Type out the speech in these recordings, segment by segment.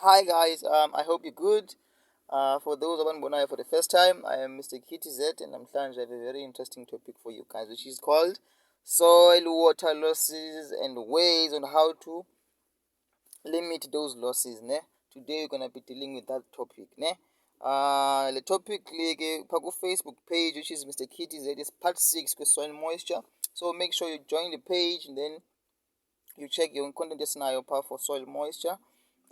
Hi guys, I hope you're good. For those abanbonayo for the first time, I am Mr. Kitty Z, and namhlanje I have a very interesting topic for you guys, which is called soil water losses and ways on how to limit those losses. Ne? Today we're gonna be dealing with that topic. Ne? The topic like Facebook page, which is Mr. Kitty Z, is part 6 with soil moisture. So make sure you join the page and then you check your content scenario part for soil moisture,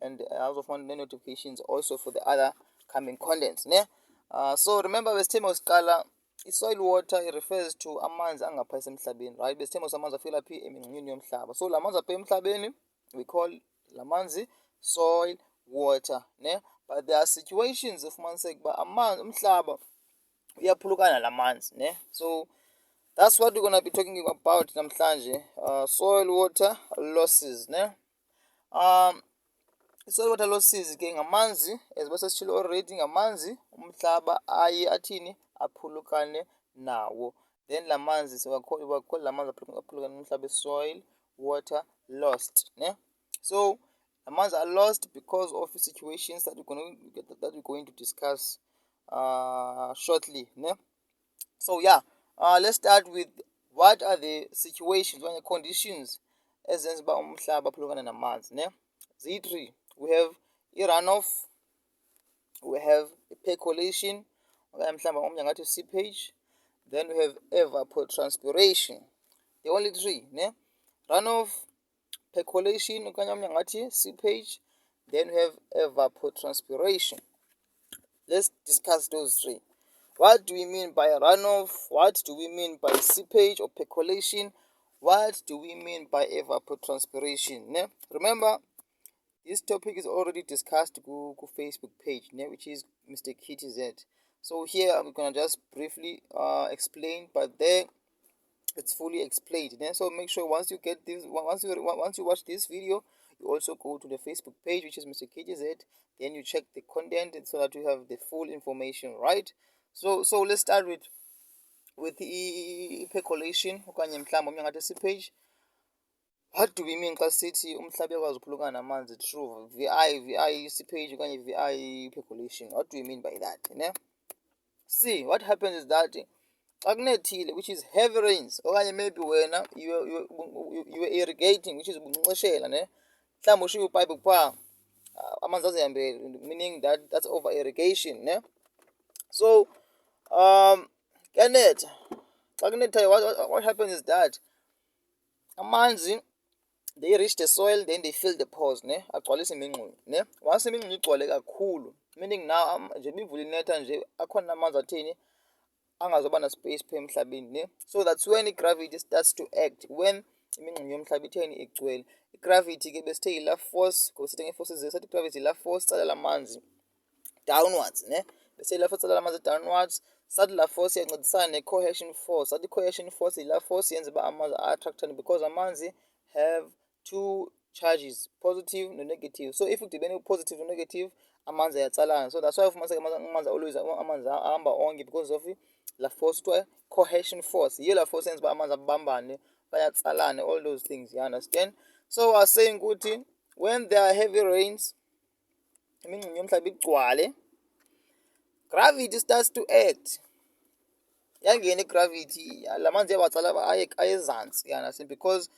and I also found the notifications also for the other coming contents. Ne? So remember, besithema uqala soil water, it refers to amanzi angapha esemhlabeni, right? Besithema amanzi afika phi emingxunyeni yomhlaba. So lamanzi apha emhlabeni we call lamanzi soil water, ne? But there are situations efumaniseka uba umhlaba uyaphulukana lamanzi, ne? So that's what we're going to be talking about namhlanje. Soil water losses, ne? Soil water losses ke ngamanzi, as basesitshilo already, ngamanzi umhlaba aye athini aphulukane nawo. Then lamanzi siwakhola lamanzi aphulukane nomhlaba, soil water lost, ne? So lamanzi are lost because of situations that we're going to discuss shortly, ne? So yeah, let's start with what are the situations or the conditions ezenza uba umhlaba aphulukane namanzi, ne? Z3, we have runoff, we have percolation, seepage, then we have evapotranspiration. The only three, ne? Runoff, percolation, seepage, then we have evapotranspiration. Let's discuss those three. What do we mean by runoff? What do we mean by seepage or percolation? What do we mean by evapotranspiration? Ne? Remember, this topic is already discussed on Facebook page, ne, which is Mr. Kitty Z. So here I'm gonna just briefly explain, but there it's fully explained. Ne? So make sure once you get this, once you watch this video, you also go to the Facebook page, which is Mr. Kitty Z. Then you check the content so that you have the full information, right? So let's start with the percolation okanye mhlawumbi omnye ngathi seepage. What do we mean xa sithi umhlaba uyakwazi uphulukana namanzi? True, VI seepage okanye VI percolation. What do we mean by that? Ne? See, what happens is that xa kunethile, which is heavy rains, okanye maybe wena you were irrigating, which is ubunkcenkceshela, ne? Mhlawumbi ushiye upayipi phaa amanzi azihambele, meaning that's over irrigation, ne? So kanetha, xa kunethayo, what happens is that amanzi, they reach the soil, then they fill the pores, ne? Agcwalise imingxunya, ne? Once imingxunya igcwale kakhulu, meaning now njengoba imvula inetha nje akhona amanzi athini angazoba na space pha emhlabeni, ne? So that's when gravity starts to act. When imingxunya yomhlaba itheni igcwele, gravity ke besithe ila force, ngoba sithe ngeforces sathi gravity ila force tsala amanzi downwards, ne? Bese ila force tsala amanzi downwards, sathi la force iyancedisana ne-cohesion force. Sathi i-cohesion force ila force yenza uba amanzi a-attractane, because amanzi have two charges, positive no negative. So if kudibene positive no negative, amanzi ayatsalana. So that's why ufumaniseka amanzi always amanzi ahamba onke, because of la force kuthiwa cohesion force. Yiyo la force yenza uba amanzi abambane, bayatsalane, all those things, you understand? So I was saying ukuthi when there are heavy rains, imingxunya yomhlaba igcwale, gravity starts to act. Yangena i-gravity, la manzi iyawatsala aye ezantsi, you understand? Because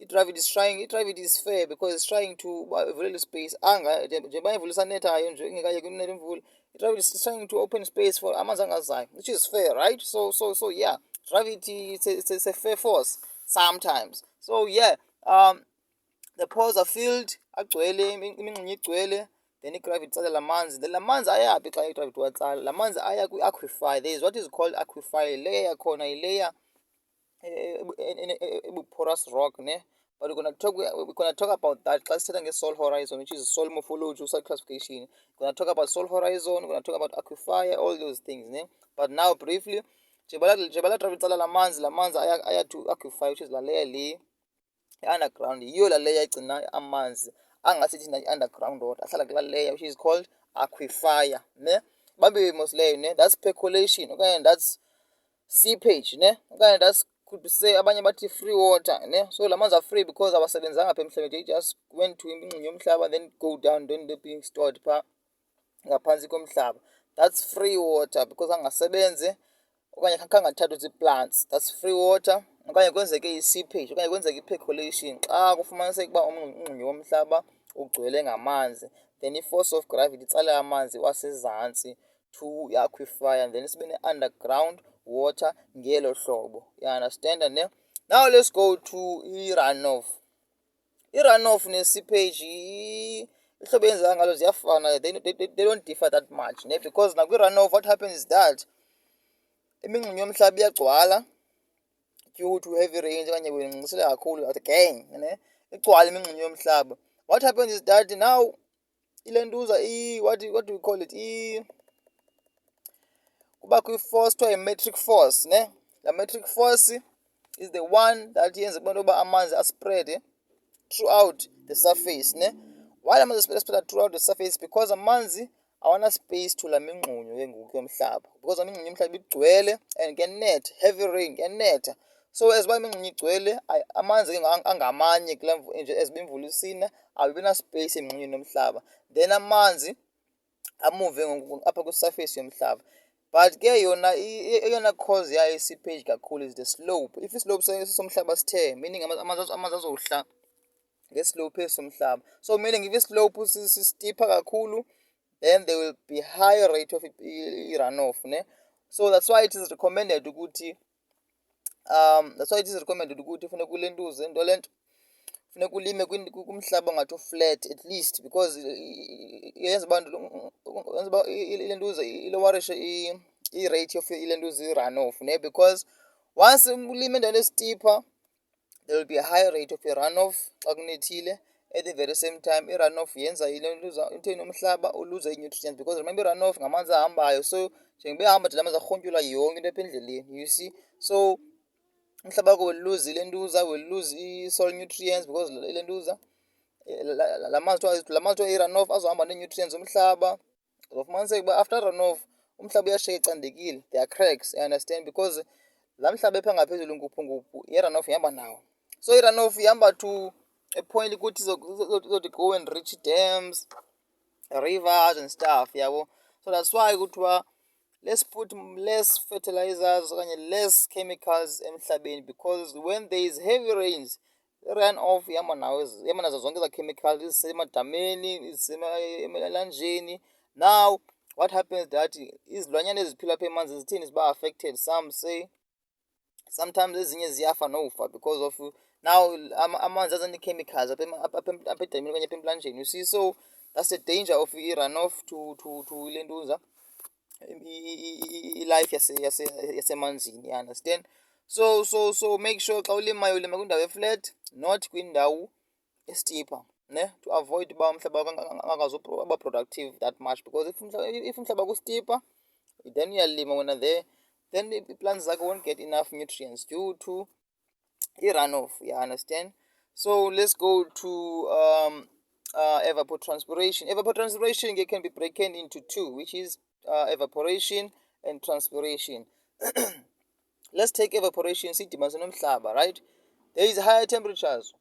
gravity is fair, because it's trying to ivulele space. Anga njengoba imvula isanethayo nje ingekayeki kunetha imvula, gravity is trying to open space for amanzi angazayo, which is fair, right? So yeah, gravity it's a fair force sometimes. So yeah, the pores are filled, agcwele imingxunya igcwele, then i-gravity itsala lamanzi. Then lamanzi ayaphi xa i-gravity watsala? Lamanzi aya kwi-aquifer. There is what is called aquifer. Layer yakhona yilayer porous rock, ne? But we're gonna talk about that xa sithetha nge-soil horizon, which is soil morphology, soil classification. We're gonna talk about soil horizon, we're gonna talk about aquifer, all those things, ne? But now briefly, njengoba gravity itsala lamanzi aya to aquifer, which is la layer le underground. Yiyo la layer igcina amanzi angasithi underground water, ahlala kulaa layer which is called aquifer, ne? Babe mos leyo, ne? That's percolation, okay? And that's seepage, ne? Okay, that's could be say abanye bathi free water, ne? So la manzi are free because abasebenzanga apha emhlabeni, they just went to imingxunya yomhlaba then go down, then they're being stored pha ngaphansi komhlaba. That's free water because angasebenze okanye khangathathwa zii-plants. That's free water. Okanye kwenzeke i-seepage okanye kwenzeke i-percolation xa kufumaniseka uba umngxunya womhlaba ugcwele ngamanzi, then i-force of gravity itsale amanzi wasezantsi to i-aquifer, and then sibe ne-underground water ngelo hlobo. You understand? Ne? Now let's go to i-runoff. I-runoff ne-seepage ihlobo eyenziwa ngalo ziyafana, they don't differ that much, ne? Because nakwi-runoff what happens is that imingxunya yomhlaba iyagcwala due to heavy rains okanye kuyincisile kakhulu at gang, ne? Igcwala imingxunya yomhlaba. What happens is that now ilentuza what do we call it, kuba kwi-force kuthiwa yi-metric force, ne? La metric force is the one that yenza uba amanzi aspread throughout the surface, ne? Why amanzi spread throughout the surface? Because amanzi awana space to la mingxunyo yenguku yomhlaba, because imingxunya yomhlaba igcwele and kuyanetha, heavy rain kuyanetha. So as uba imingxunya igcwele amanzi angamanye as uba imvula isina awibi na space emingxunyeni yomhlaba, then amanzi amuve apha kwi-surface yomhlaba. But ke yona eyona cause yayo i-seepage kakhulu is the slope. If islope somhlaba sithe, meaning amanzi azohla ngeslope esomhlaba. So meaning if islope steeper kakhulu, then there will be higher rate of runoff, ne? So that's why it is recommended ukuthi funeka ulentuze into lento, funeka ulime kumhlaba ongathi flat at least, because yenza uba ilentuza ilowarishe i-rate of ilentuza i-runoff, ne? Because once ulime endaweni esiteeper, there will be a higher rate of i-runoff xa kunethile. At the very same time, i-runoff yenza ilentuza into nomhlaba uluza i-nutrients, because remember i-runoff ngamanzi ahambayo, so njengoba ehamba nje amanzi arhontyula yonke into apha endleleni, you see. So umhlaba wakho will lose ilentuza, will lose i-soil nutrients, because ilentuza la manzi kuthiwa i-runoff azohamba nee-nutrients zomhlaba. Uzofumaniseka uba after runoff umhlaba uyashiyeka ecandekile, there are cracks, you understand, because laa mhlaba epha ngaphezulu nguphu i-runoff ihamba nawo. So i-runoff ihamba to a point ukuthi izothi go and reach dams, rivers and stuff, yabo. So that's why kuthiwa let's put less fertilizers okanye less chemicals emhlabeni, because when there is heavy rains, i-runoff ihamba nazo zonke ezaa chemicals ezisemadameni, ezisemalanjeni. Now what happens that izilwanyana eziphila apha emanzi zithini ziba affected. Some say sometimes ezinye ziyafa nofa because of now amanzi aza nee-chemicals apha edamini okanye apha emlanjeni, you see. So that's the danger of i-runoff to ilentuza i-life yasemanzini, you understand. So make sure xa ulimayo ulima kwindawo eflat, not kwindawo esteeper, ne? To avoid uba umhlaba angazuba productive that much, because if umhlaba kusteeper, then uyalima wena there, then the plants zakho won't get enough nutrients due to i-runoff, you understand. So let's go to evapotranspiration. Evapotranspiration can be broken into two, which is evaporation and transpiration. Let's take evaporation, sidibanise nomhlaba, right? There is higher temperatures.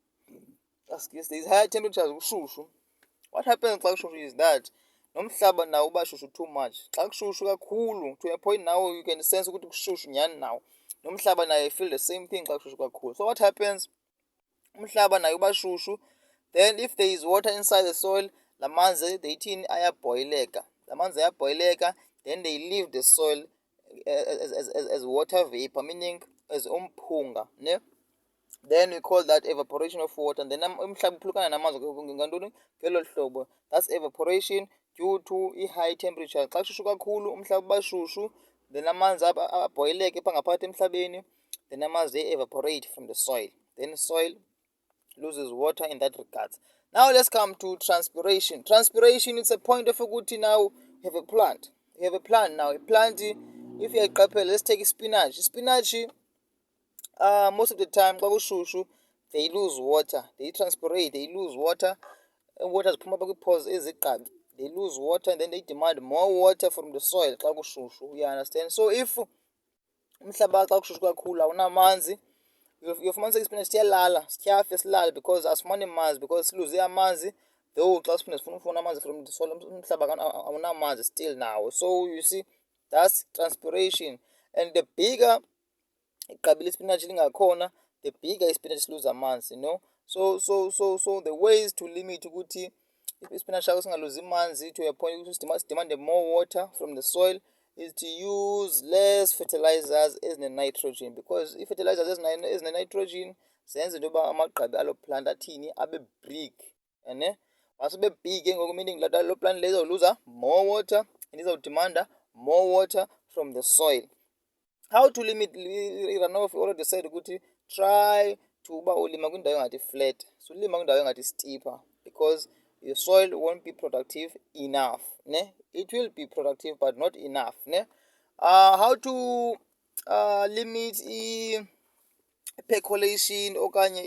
There is higher temperatures, ushushu. What happens xa kushushu is that nomhlaba nawo uba shushu too much. Xa kushushu kakhulu, to a point now you can sense ukuthi kushushu nyhani now. Nomhlaba nayo feel the same thing xa kushushu kakhulu. So what happens? Umhlaba nayo uba shushu, then if there is water inside the soil, la manzi deyithini ayabhoyileka. La manzi ayabhoyileka, then they leave the soil as water vapor, meaning as umphunga, ne? Then we call that evaporation of water, and then umhlaba uphulukana namanzi ngantoni ngelo hlobo. That's evaporation due to i-high temperature. Xa kushushu kakhulu umhlaba uba shushu, then amanzi abhoyileke pha ngaphakathi emhlabeni, then amanzi they evaporate from the soil, then the soil loses water in that regard. Now let's come to transpiration. Transpiration is a point of ukuthi now you have a plant. You have a plant now. A plant, if you are, let's take spinach. Spinach, most of the time xa kushushu they lose water, they transpirate, they lose water, and water ziphuma apha kwii-pores ezigqabi, they lose water, and then they demand more water from the soil xa kushushu, you understand. So if umhlaba xa kushushu kakhulu awunamanzi, uyofumanisa isipinatshi siyalala, sityhafe silale because asifumani manzi, because siluze amanzi. Though xa siphinde sifuna amanzi from the soil, umhlaba awunamanzi still nawo. So you see, that's transpiration. And the bigger igqabile isipinatshi lingakhona, the bigger isipinatshi siluza amanzi, so the ways to limit ukuthi isipinatshi sakho singaluzi manzi to a point ukuthi sidemande more water from the soil is to use less fertilizers ezine-nitrogen, because ii-fertilizers ezine-nitrogen zenza into yoba amagqabi alo plant athini abe big, ene masebe big ke ngoku, meaning lo plant leyo izawuluza more water and izawudemanda more water from the soil. How to limit i-runoff? Already said ukuthi try to uba ulima kwindawo engathi flat, so ulima kwindawo engathi steeper, because your soil won't be productive enough, ne? It will be productive but not enough, ne? How to limit percolation okanye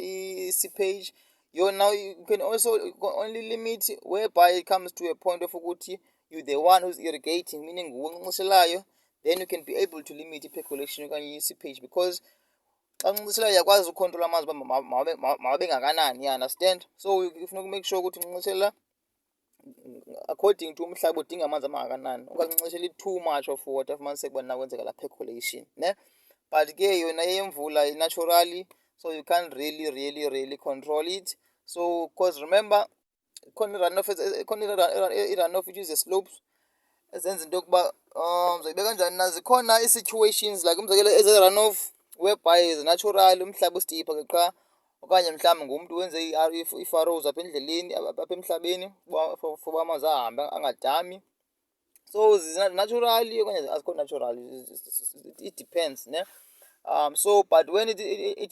i-seepage? Now you can also only limit whereby it comes to a point of ukuthi you're the one who's irrigating, meaning ngunkcenkceshelayo, then you can be able to limit i-percolation okanye i-seepage, because xa uncenkceshelayo uyakwazi ukontrola amanzi uba mawabe ngakanani, you understand? So ufuneka umake sure ukuthi uncenkceshela according to umhlaba udinga amanzi amangakanani, ungankcenkcesheli too much of water afumaniseke uba nakwenzeka la percolation, ne? But ke yona yemvula naturally, so you can't really control it. So because remember, i-runoff which is the slopes ezenza into yokuba uzayibeka njani na, zikhona ii-situations like umzekelo eze-runoff whereby zinatural, umhlaba usteeper ke qha, okanye mhlawumbi ngumntu wenze ii-furrows apha endleleni apha emhlabeni for uba amanzi ahambe angadami. So zinaturally okanye azikho natural, it depends, ne? So but when it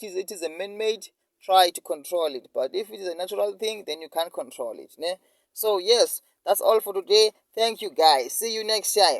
is a man-made, try to control it, but if it is a natural thing, then you can't control it, ne? So yes, that's all for today. Thank you guys, see you next time.